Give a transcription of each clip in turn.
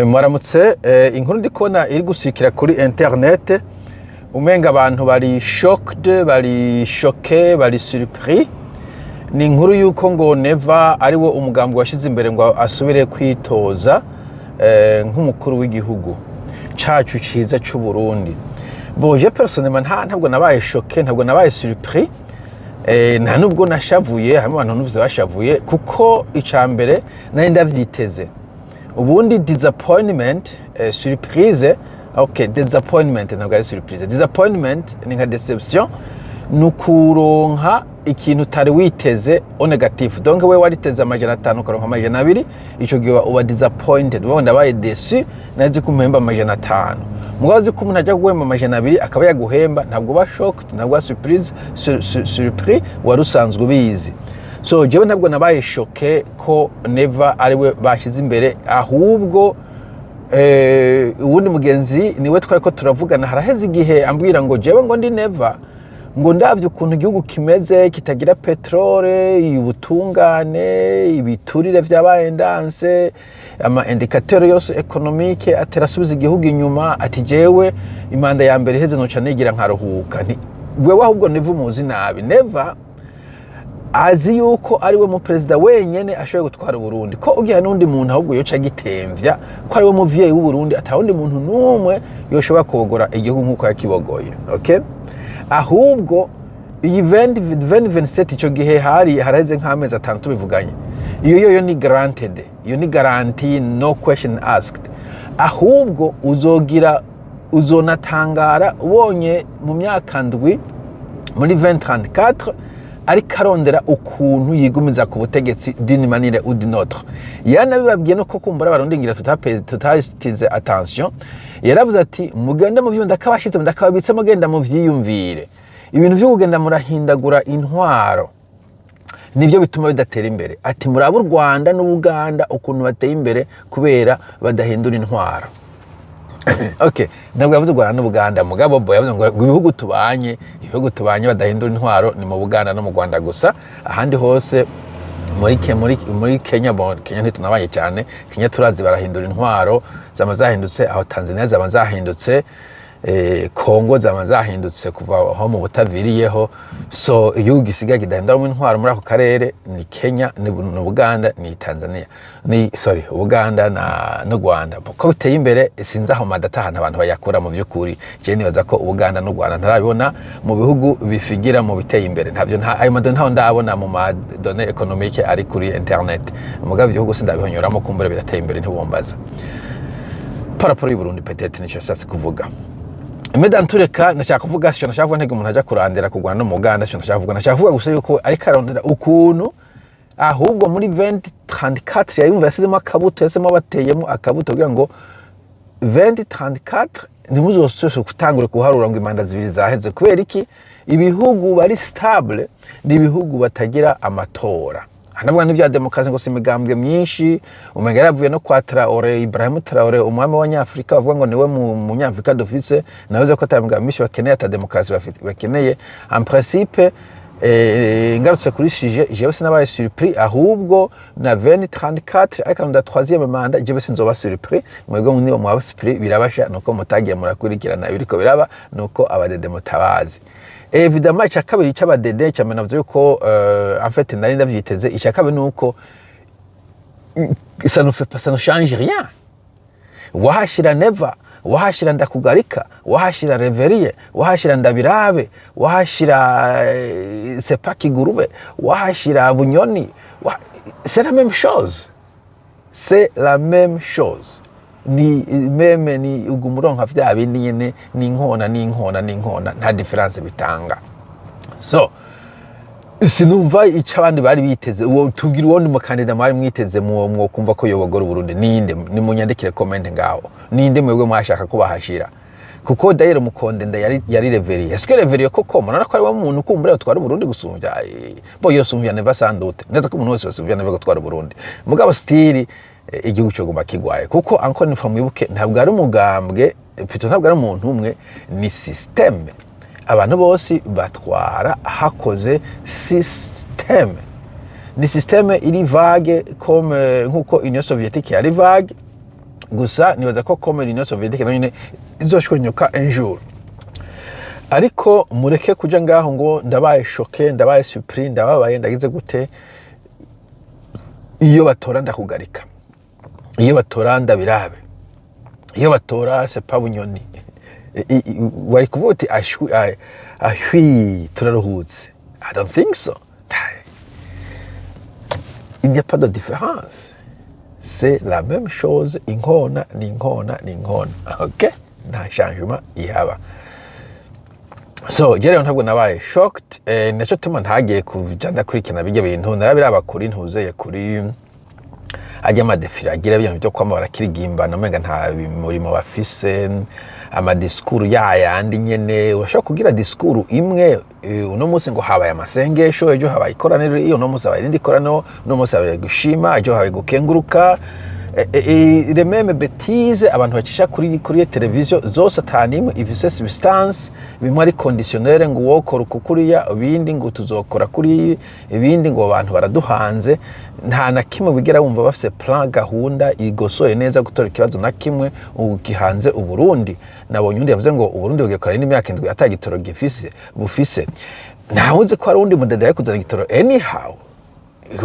Mwaramutse, inkuru ndi kubona iri gusikira kuri internet, umenga abantu bari shocked, bari choqué, bari surpris. Ni inkuru yuko ngo Neva ariwo umugambi washize imbere ngo asubire kwitoza nk'umukuru w'igihugu cacu ciza c'u Burundi. Boje personnellement ntabwo nabaye choqué, ntabwo nabaye surpris. Nta nubwo nashavuye, hamwe abantu n'uvuze bashavuye kuko icambere nari ndavyiteze. Ubundi disappointment, surprise, okay, disappointment ntabwo ari surprise. Disappointment ni nka deception, nukuronka ikintu utari witeze o negative. Donc we wariteze amajana 5 ukaronka amajana 2, ico gihe uba disappointed. Wowe ndabaye déçu, nazi kumemba amajana 5. Mugazi ko umuntu ajya guhemba amajana 2 akaba yaguhemba, ntabwo ba shocked, ntabwo surprise, surpris warusanzwe ubizi. So jewe ntabwo nabaye choqué ko Neva ariwe bashize imbere, ahubwo ubundi mugenzi niwe twari ko turavugana haraheze igihe ambwira ngo jewe ngo ndi Neva, ngo ndavye ukuntu igihugu kimeze kitagira petrole, ubutungane, ibiturire vy'abaendanse, ama indicateur yose economique aterasubiza igihugu inyuma, ati jewe imanda ya mbere heze noca nigira nkaruhuka. Wewe ahubwo Neva umuzi nabi. Neva azi yuko ariwe mu president wenyene ashoboye gutwara Burundi, ko ugiye n'undi muntu ahubwo yoca gitemvya ko ariwe muvyeyi w'u Burundi, atawundi muntu numwe yoshobora kogora igihugu nkuko yakibogoye. Okay, ahubwo iyi 2027 ico gihe haraheze nk'amezi 5 tubivuganye, iyo ni granted, iyo ni guarantee, no question asked. Ahubwo uzonatangara ubonye mu myaka ndwi muri 2034 ariko arondera ukuntu yigumiza ku butegetsi d'une manière ou d'une autre. Yanabibabwiye no ko kumbura abarundi ngira tutatize attention, yaravuze ati mugende mu vyo ndakabashize ndakababitse mugenda mu vyiyumvire. Ibintu vyo kugenda murahindagura intwaro nivyo bituma bidatera imbere. Ati muraba u Rwanda n'Ubuganda ukuntu bateye imbere kubera badahindura intwaro. Okay, ntabwo yavuze Rwanda n'Ubuganda, mugabo bo yavuze ngo ibihugu tubanye badahindura intwaro ni mu Buganda no mu Rwanda gusa. Ahandi hose muri Kenya, Kenya ntitunabaye cyane. Kenya turazi barahindura intwaro, zamazahindutse aho Tanzania zamazahindutse, Kongo zamazahindutse kuva aho mu butaviriyeho. So igihugu gisigaye kidahindura mu intwaro muri ako karere ni Kenya, ni Buganda, ni Tanzania, Uganda no Rwanda. Ko biteye imbere sinzi aho madatahana abantu bayakura mu by'ukuri. Je nibaza ko Uganda no Rwanda ntarabibona mu bihugu bifigira mu biteye imbere. Ntavyo ayo madone ntaho ndabona mu madone economique ari kuri internet. Mugabo ibihugu sindabihonyoramo kumbura birateye imbere ntibombaza. Paraporo y'u Burundi peut-être nico nshatse kuvuga. Medantureka nashaka kuvuga cyo nashaka kuvuga ntege umuntu aja kurandira kugwana no mu Uganda, cyo nashaka kuvuga gusa yuko ariko arondera ukuntu ahubwo muri 2034 yayumva yasizemo akabuto, yasemo bateyemo akabuto kugira ngo 2034 nimuzosose kutangura kuharura ngo imanda zibiri zaheze. Kubera iki? Ibihugu bari stable ni ibihugu batagira amatora. Hanavuga n'ivya demokrasi ngo simigambwe myinshi. Umenga yaravuye no kwa Traore, Ibrahim Traore, umwami wa Nyafrika, bavuga ngo niwe mu Nyafrika dufise, nawe ko tamigambwe myinshi bakeneye ata demokrasi bakeneye. En principe ngarutse kuri sujet, jewe sinabaye surpris, ahubwo na 2034 ariko nda 3e manda jewe sinzoba surpris. Mwego niba mwaba surpris birabasha nuko mutagiye murakurikirana biriko biraba, nuko abadede mutabazi. Évidemment icya kabiri cy'abadede cyamenavuze yuko en fait nari ndavyiteze. Icya kabiri nuko ça ne change rien. Wahashira Neva, wahashira Ndakugarika, wahashira Reverie, wahashira Ndabirabe, wahashira Sepaki Gurube, wahashira Bunyoni, c'est la même chose. C'est la même chose. Ni meme ni ugumuronka vya bindi nyene ni inkona nta difference bitanga. So sinumva icyo abandi bari biteze. Uwo tubwira uwo ndi mukandida mwari mwiteze mwo kumva ko yobogora Burundi ninde? Ni munyandikire comment ngaho. Ninde mwebwe mwashaka ko bahashira? Kuko Daire Mukondenda yari Reverie. Est-ce que Reverie koko mona ko ari wa muntu kumbura utwara Burundi gusumvya? Bo yosumvya Neva sandute. Neza ko umuntu wese yosumvya Neva gutwara Burundi. Mugabo stili igihugu cyo guma kigwaye kuko encore une fois mwibuke ntabwo ari umugambwe, plutôt ntabwo ari umuntu umwe, ni système. Abantu bose batwara hakoze système. Ni système iri vague comme nkuko Union Soviétique yari vague, gusa nibaza ko comme l'Union soviétique nayo nyene izoshwenyuka un jour. Ariko mureke kuja ngaho ngo ndabaye choqué, ndabaye surpris, ndababaye ndagize gute. Iyo batora ndakugarika, iyo batora ndabirabe, iyo batora c'est pas bunyoni. Wari kuvuga uti ashwi turaruhutse. I don't think so. Il n'y a pas de différence. C'est la même chose, inkona ni inkona ni inkona. Ok? Nta changement ihaba. So, jere ntabwo nabaye shocked, naco tuma ntagiye kujanda kurikana bijya bintu narabiraba kuri ntuzeye kuri ajya madefira agira ibintu byo kwama barakirigimbana menga nta murimo bafise amadiskuru yayandi nyene urashaka kugira diskuru imwe uno munsi ngo habaye amasengesho ejo habaye ikoraniro iyo uno munsi habaye indi koraniro uno munsi habaye gushima ejo habaye gukenguruka les mêmes bêtises abantu bacisha kuri televiziyo zose atanimwe ifise substance bimwe ari conditionnel ngo wokora ukuriya ibindi ngo tuzokora kuri ibindi ngo abantu baraduhanze nta na kimwe bigera wumva bafise plan gahunda igosoye neza gutora ikibazo na kimwe ugihanze uburundi nabonye undi yavuze ngo uburundi bugekora n'imyaka 7 atagitoro gifise bufise ntawuze ko ari undi mudede yakuzana igitoro anyhow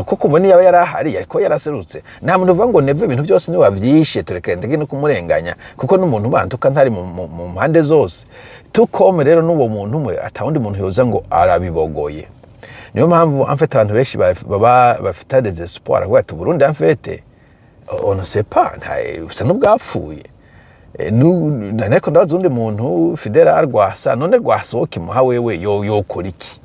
kuko mboni yaba yarahari ariko yaraserutse nta muntu uvuga ngo neve ibintu byose ni wavyishe tureka ndege no kumurenganya kuko n'umuntu bantuka ntari mu mpande zose tukome rero n'uwo muntu umwe atawundi muntu yoza ngo arabibogoye niyo mpamvu amfete abantu benshi baba bafite des espoirs aho ati Burundi amfete on ne sait pas usa n'ubwapfuye naneko ndabaza undi muntu Fidela Rwasa none rwasohoke muha wewe yokora iki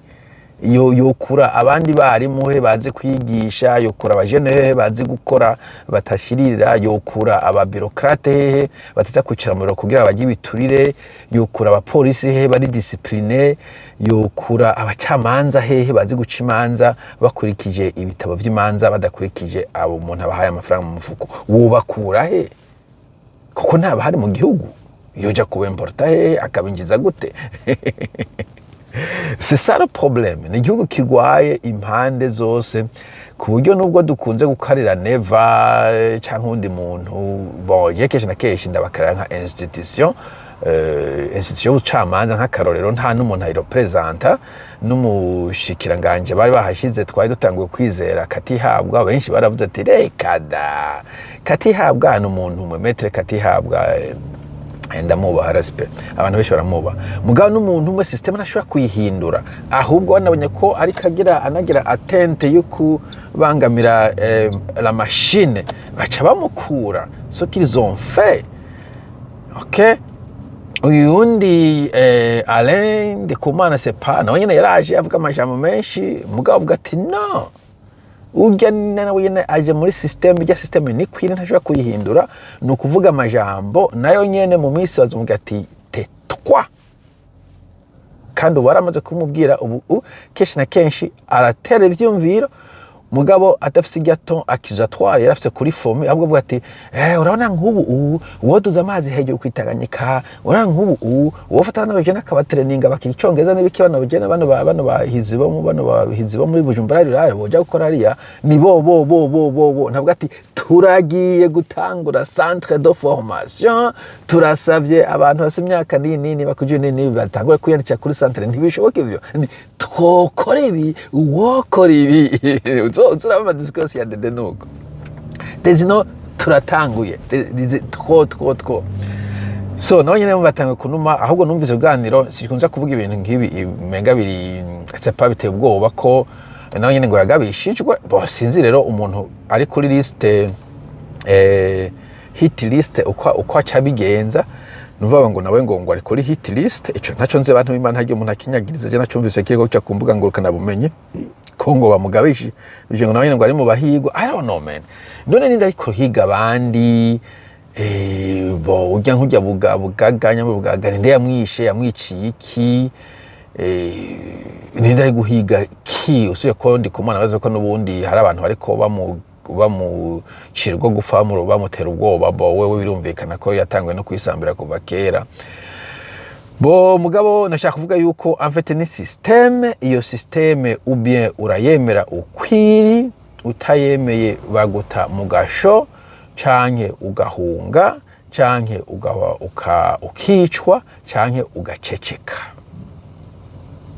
yokura abandi bari muhe bazi kwigisha yokura abajene bazi gukora batashirira yokura ababirokrate hehe bataza kwicara mu biro kugira abagiye biturire yokura abapolisi hehe bari discipline yokura abacamanza hehe bazi guca imanza bakurikije ibitabo vy'imanza badakurikije abo umuntu abahaye amafaranga mu mufuko wubakura he kuko ntaba hari mu gihugu yoja kubemporta hehe akabinjiza gute C'est ça le problème. Ni gihugu kirwaye impande zose ku buryo nubwo dukunze gukarira neva cyangwa undi muntu bon yekeje na keshi ndabakarira nka institution y'ubucamanza nk'akarorero nta n'umuntu ayirepresenta n'umushikiranganje bari bahashize twari dutanguye kwizera katihabwa benshi baravuze ati rekada katihabwa n'umuntu umwe metre katihabwa ndamubaha respect abantu benshi baramubaha mugabo n'umuntu umwe system ntashobora kuyihindura ahubwo banabonye ko ari kagira anagira atente yo kubangamira la machine baca bamukura so qu'ils ont fait ok uyundi Alain de Kumana Sepa nawe nyene yaraje avuga amajambo menshi mugabo avuga ati no urya nawe nyene aje muri system ya system ni kwiri ntashobora kuyihindura no kuvuga amajambo nayo nyene mu minsi bazumuga ati tetwa kandi baramaze kumubwira ubu keshi na kenshi aratera ivyumviro mugabo atafise gaton accusatoire yarafise kuri forme ahubwo avuga ati urabona nk'ubu woduza amazi hejuru kwitaganyika urabona nk'ubu wofata n'abajene akabatraininga bakicongereza n'ibiki bano bajene bano bahizi bo muri Bujumbura rero boja gukora ariya ni bo ntabwo ati turagiye gutangura centre de formation turasavye abantu base imyaka nini bakuje nini batangura kwiyandikira kuri centre ntibishoboke ibyo twokora ibi wokora ibi turaba discussion ya dede nuko dezino turatanguye tro so nawe nyene batanguye kunuma ahubwo numvise uganiro sikunza kuvuga ibintu nk'ibi menga biri sepa biteye ubwoba ko nawe nyene ngo yagabishijwe bo sinzi rero umuntu ari kuri liste hit list uko acabigenza nuvuga ngo nawe ngo ari kuri hit list ico ntaco nze abantu b'Imana hagiye umuntu akinyagiriza je nacumvise kiriko cyo kumbuga ngo kana bumenye Kongo bamugabishi bije ngo nawe ngo ari mu bahigwa I don't know man none ninda ariko higa abandi bo ujya nkujya bugaganya bugagana nde yamwiciye iki ninda ari guhiga ki usuye ko ndi kumana baze ko nubundi hari abantu bariko bamucirwa gufa mu bamutera ubwoba bo wewe birumvikana ko yatangwe no kwisambira kuva kera bo mugabo nashaka kuvuga yuko amfete ni systeme iyo systeme ou bien urayemera ukwiri utayemeye baguta mugasho canke ugahunga canke ukicwa canke ugaceceka.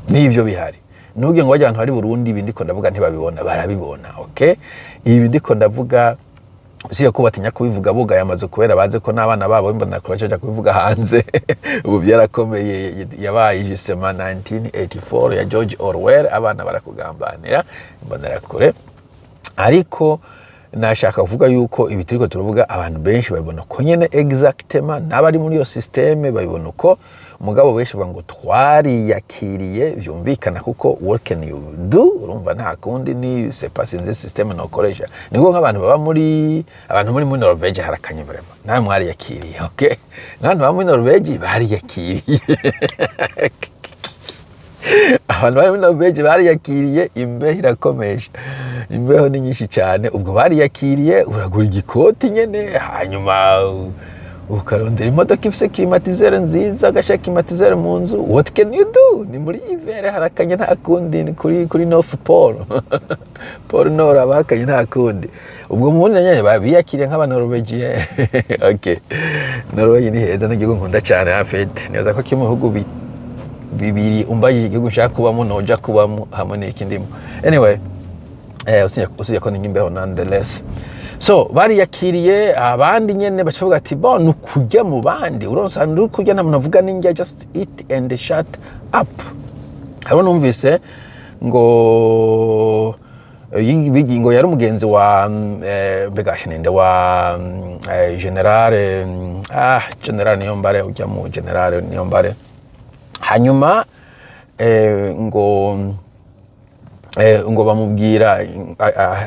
Nivyo bihari. Nuge ngo abantu bari Burundi ibindi ko ndavuga ntibabibona, barabibona. Okay, ibi ndiko ndavuga usiye ko batinya kubivuga buga yamaze kubera baze ko n'abana babo imbona kubacaja kubivuga hanze. Ubu byarakomeye, yabaye justement 1984 ya George Orwell, abana barakugambanira imbonera kure. Ariko nashaka kuvuga yuko ibi turiko turuvuga abantu benshi babibona ko nyene exactement, n'abari muri iyo systeme babibona uko. Mugabo benshi bavuga ngo twariyakiriye, vyumvikana kuko what can you do, urumva nta kundi, ni c'est pas une système nokoresha. Niko nk'abantu baba muri muri Norvege harakanye vraiment, nawe mwariyakiriye. Okay, n'abantu baba muri Norvege bariyakiriye. Abantu bari muri Norvege bariyakiriye, imbeho irakomeje, imbeho ni nyinshi cyane. Ubwo bariyakiriye, uragura igikoti nyene, hanyuma ukarondera imodoka ifise climatiseur nziza, agashaka climatiseur mu nzu. What can you do? Ni muri hiver harakanye nta kundi, ni kuri North Pole. Pole Nord abakanye nta kundi. Ubwo mundi nyene babiyakiriye nk'abanorvegien. Okay, Norway ni heza, n'igihugu nkunda cyane afite. Nibaza ko kimwe bihugu bibiri umbaye igihugu nshaka kubamo noja kubamo hamwe n'ikindimo. Anyway, usiye ko n'imbeho nonetheless. So bariyakiriye, abandi nyene bacavuga ati bon ukujya mu bandi, uronsa ndukujya nta muntu avuga ninjya, just eat and shut up. Abo numvise ngo ngo yari umugenzi wa begashinende wa general Niyombare, ujya mu general Niyombare. Hanyuma ngo bamubwira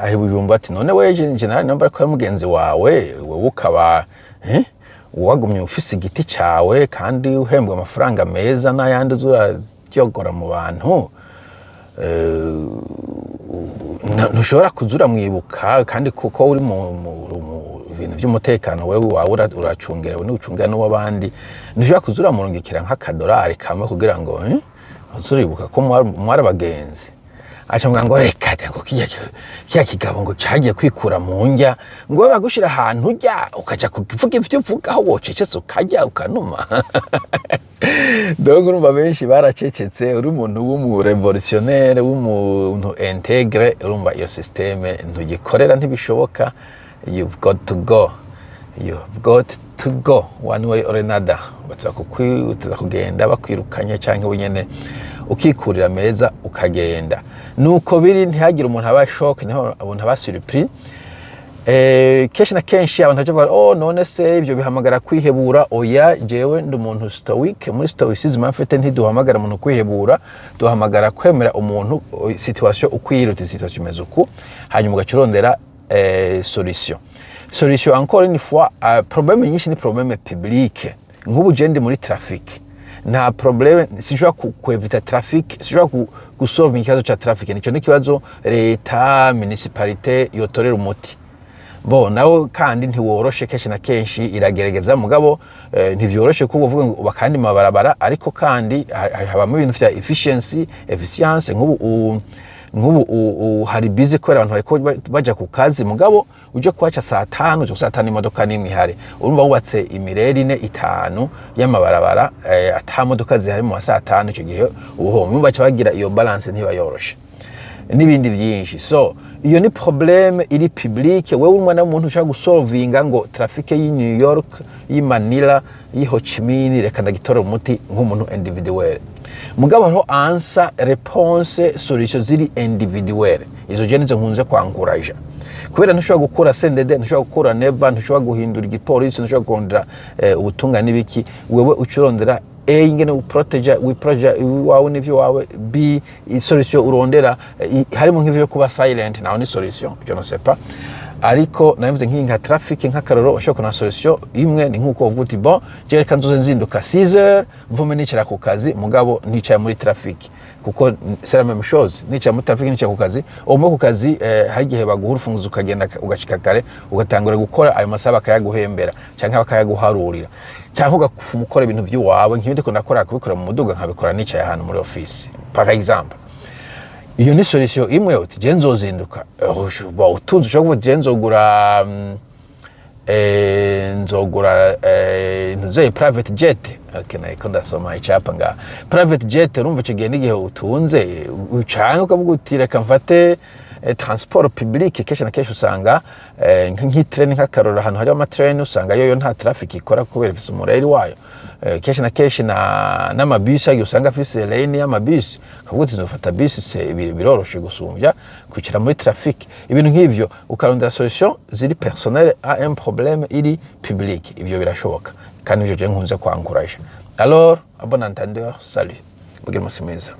ahibujumba ati none we general Niyombare ko ari mugenzi wawe, wewe ukaba wagumye ufise igiti cawe kandi uhembwa amafaranga meza n'ayandi uzuratyogora mu bantu, ntushobora kuzura mwibuka kandi kuko uri mu bintu by'umutekano, wewe wawe uracungerewe n'ucungera n'uwabandi, ntushobora kuzura murungikira nk'akadolari kamwe kugira ngo uzuribuka ko mwari abagenzi. Acambwa ngo reka ngo kiya kigabo ngo cagiye kwikura mu njya, ngo bagushira ahantu ujya ukaja kuvuga ivyo uvuga, aho wocecetse ukajya ukanuma. Donc urumva benshi baracecetse, uri umuntu w'umurevolutionnaire, w'umuntu integre, urumva iyo systeme ntugikorera, ntibishoboka. You've got to go, you've got to go one way or another. Batsa kugenda bakwirukanye canke wenyene ukikurira meza ukagenda. Nuko biri, ntihagire umuntu aba shock, niho abantu aba surpris. Kenshi na kenshi abantu bavuga oh none se ibyo bihamagara kwihebura. Oya, jewe ndi umuntu stoic, muri stoicism mfite ntiduhamagara umuntu kwihebura, duhamagara kwemera umuntu situation ukwiruta situation mezuku, hanyuma ugacurondera solution. Encore une fois, problème nyinshi ni problème publique. Nk'ubu je ndi muri traffic, nta problème, sinshobora kuevita traffic, sinshobora gusolve ikibazo cha traffic. Nico ni kibazo leta municipalite yotorera umuti. Bo nawe kandi ntiworoshe, kenshi na kenshi iragerageza, mugabo ntivyoroshe kuko uvuga ngo bakandi mabarabara, ariko kandi habamo ibintu vya efficiency. Nk'ubu hari busy kwera abantu bariko baja ku kazi, mugabo uje kwaca saa 5 cyo saa 5 imodoka nimwe ihari. Urumva wubatse imireri 4-5 y'amabarabara, ata modoka zihari mu saa 5, icyo gihe ubuhombe baca bagira iyo balance ntibayoroshe n'ibindi byinshi. So iyo ni problème iri publique. Wewe umwana w'umuntu ushaka gusolvinga ngo traffic yi New York, yi Manila, yi Ho Chi Minh, reka ndagitora umuti nk'umuntu individuel. Mugabo hariho answer, réponse, solution ziri individuel. Izo je nizo nkunze kwankuraja, kubera ntushobora gukora CNDD, ntushobora gukora neva, ntushobora guhindura igipolisi, ntushobora kurondera ubutunga n'ibiki. Wewe ucurondera ingene uprotege wawe n'ivyo wawe, b solution urondera harimo nk'ivyo kuba silent, naho ni solution, je ne sais pas. Ariko navuze nk'inka traffic nk'akaroro ushobora kuna solution imwe, ni nk'uko uvuga uti bon je reka nzoze nzinduka 6h mvume nicara ku kazi, mugabo nicaye muri traffic, kuko c'est la même chose. Nicaye muri traffic, nicaye ku kazi, umwe ku kazi hagiye baguha urufunguzo ukagenda ugashika kare, ugatangura gukora ayo masaha bakayaguhembera canke bakayaguharurira, cyangwa ugafuma ukora ibintu by'iwawe nk'ibindi ko nakora kubikora mu muduga nkabikora nicaye ahantu muri office par exemple. Iyo ni solution imwe. Uti je nzozinduka, utunze ushobora kuvuga je nzogura nzogura ntuze private jet naye ko ndasoma icapa nga private jet urumva ico gihe n'igihe utunze ucanke ukavuga uti reka mfate transport public kenshi na kenshi usanga nk'itrain nk'akarora ahantu hari amatrain usanga yoyo nta traffic ikora kubera ifise umureri wayo kenshi na kenshi n'amabisi ayo usanga afise lane y'amabisi kavuga uti nzofata bisi biroroshe gusumbya kwicira muri traffic ibintu nk'ivyo ukarondera solution ziri personnel à un problème iri public ivyo birashoboka kandi ivyo je nkunze kwankuraje alors bon entendeur salut mugire umunsi mwiza